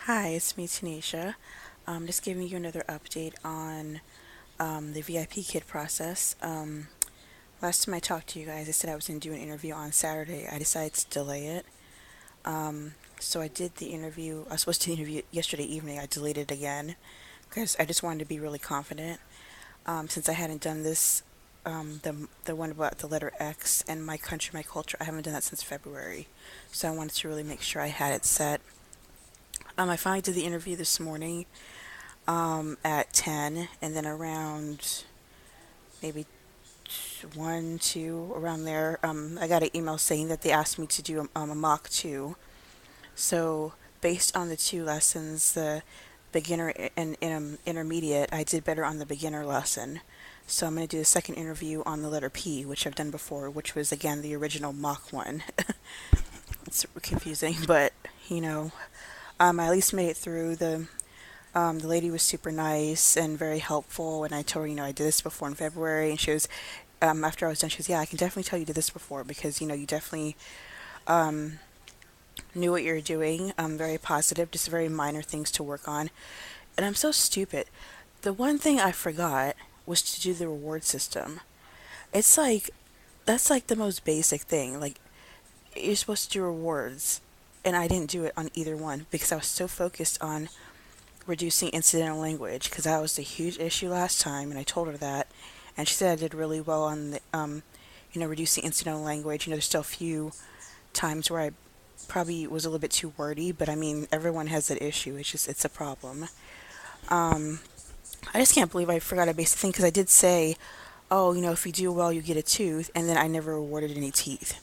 Hi, it's me, Tanisha. Just giving you another update on the VIP kit process. Last time I talked to you guys, I said I was going to do an interview on Saturday. I decided to delay it. So I did the interview. I was supposed to do the interview yesterday evening. I delayed it again because I just wanted to be really confident. Since I hadn't done this, the one about the letter X and my country, my culture, I haven't done that since February. So I wanted to really make sure I had it set. I finally did the interview this morning at 10, and then around maybe 1, 2, around there, I got an email saying that they asked me to do a mock 2. So, based on the two lessons, the beginner and intermediate, I did better on the beginner lesson. So, I'm going to do the second interview on the letter P, which I've done before, which was again the original mock one. It's confusing, but you know, I at least made it through. The lady was super nice and very helpful, and I told her, I did this before in February, and she was, after I was done, she was, yeah, I can definitely tell you did this before because, you definitely um, knew what you were doing. Very positive, just very minor things to work on. And I'm so stupid. The one thing I forgot was to do the reward system. It's like, that's like the most basic thing. Like, you're supposed to do rewards, and I didn't do it on either one because I was so focused on reducing incidental language because that was a huge issue last time, and I told her that, and she said I did really well on the reducing incidental language. There's still a few times where I probably was a little bit too wordy, but I mean everyone has that issue. It's a problem. Um, I just can't believe I forgot a basic thing because I did say, oh, if you do well, you get a tooth, and then I never awarded any teeth.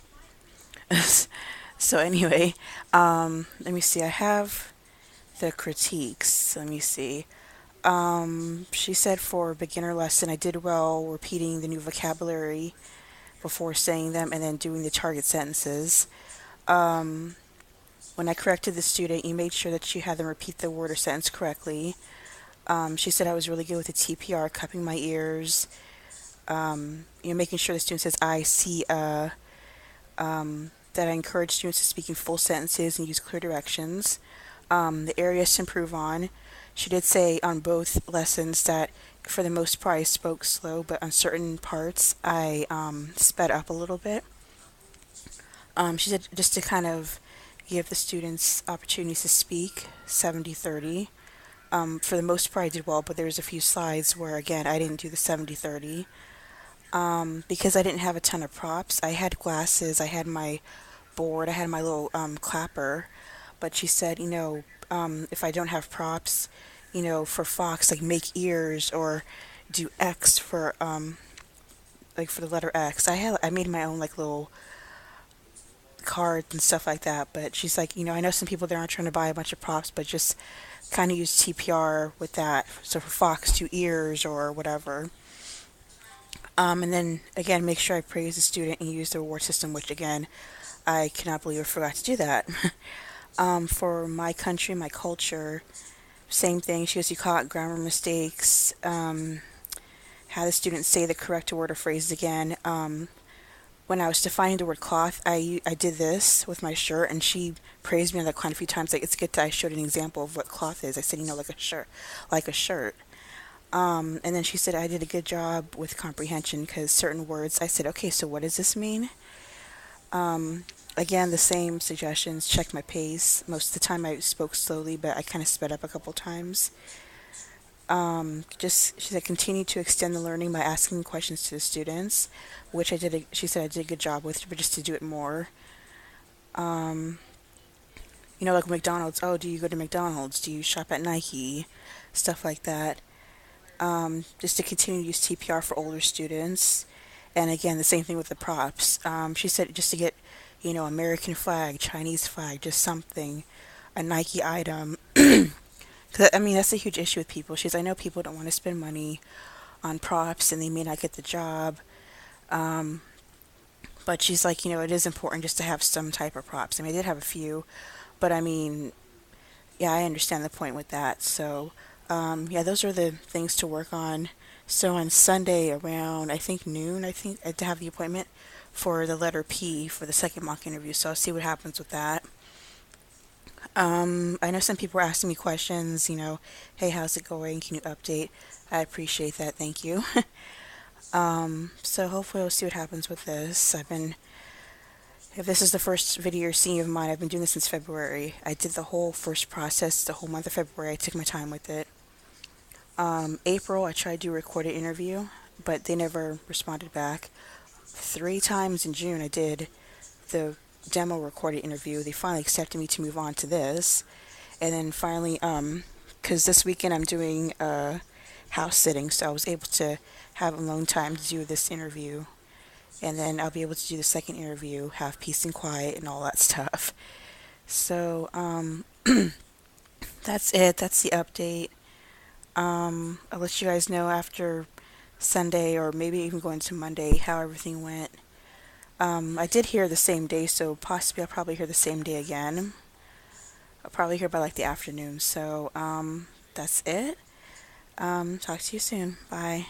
So anyway, let me see. I have the critiques. Let me see. She said for beginner lesson, I did well repeating the new vocabulary before saying them and then doing the target sentences. Um, when I corrected the student, you made sure that you had them repeat the word or sentence correctly. She said I was really good with the TPR, cupping my ears. Making sure the student says I see. That I encourage students to speak in full sentences and use clear directions. The areas to improve on. She did say on both lessons that for the most part I spoke slow, but on certain parts I sped up a little bit. She said just to kind of give the students opportunities to speak, 70-30. For the most part I did well, but there's a few slides where again I didn't do the 70-30. Because I didn't have a ton of props. I had glasses, I had my board, I had my little clapper, but she said, if I don't have props, for Fox, like make ears or do X for like for the letter X. I made my own like little cards and stuff like that, but she's like, I know some people there aren't trying to buy a bunch of props, but just kind of use TPR with that. So for Fox, do ears or whatever. And then again, make sure I praise the student and use the reward system, which again, I cannot believe I forgot to do that. For my country, my culture, same thing. She goes, you caught grammar mistakes. How the students say the correct word or phrase again. When I was defining the word cloth, I did this with my shirt, and she praised me on that quite a few times. Like it's good that I showed an example of what cloth is. I said, like a shirt, like a shirt. And then she said I did a good job with comprehension because certain words I said, okay, so what does this mean? Again, the same suggestions. Check my pace. Most of the time I spoke slowly, but I kind of sped up a couple times. Just she said continue to extend the learning by asking questions to the students, which I did. She said I did a good job with, but just to do it more. Um, like McDonald's. Oh, do you go to McDonald's? Do you shop at Nike? Stuff like that. Just to continue to use TPR for older students. And again, the same thing with the props. She said just to get, American flag, Chinese flag, just something, a Nike item. 'Cause, I mean, that's a huge issue with people. I know people don't want to spend money on props and they may not get the job. Um, but she's like, it is important just to have some type of props. I mean, I did have a few, but I mean, yeah, I understand the point with that. So, yeah, those are the things to work on. So on Sunday around, I think noon, I think I have the appointment for the letter P for the second mock interview. So I'll see what happens with that. I know some people were asking me questions, hey, how's it going? Can you update? I appreciate that. Thank you. So hopefully we'll see what happens with this. If this is the first video you're seeing of mine, I've been doing this since February. I did the whole first process, the whole month of February. I took my time with it. April, I tried to do a recorded interview, but they never responded back. 3 times in June, I did the demo recorded interview. They finally accepted me to move on to this. And then finally, because this weekend I'm doing house sitting, so I was able to have alone time to do this interview. And then I'll be able to do the second interview, have peace and quiet and all that stuff. So, that's it. That's the update. I'll let you guys know after Sunday or maybe even going to Monday how everything went. I did hear the same day, so possibly I'll probably hear the same day again. I'll probably hear by like the afternoon. So, that's it. Talk to you soon. Bye.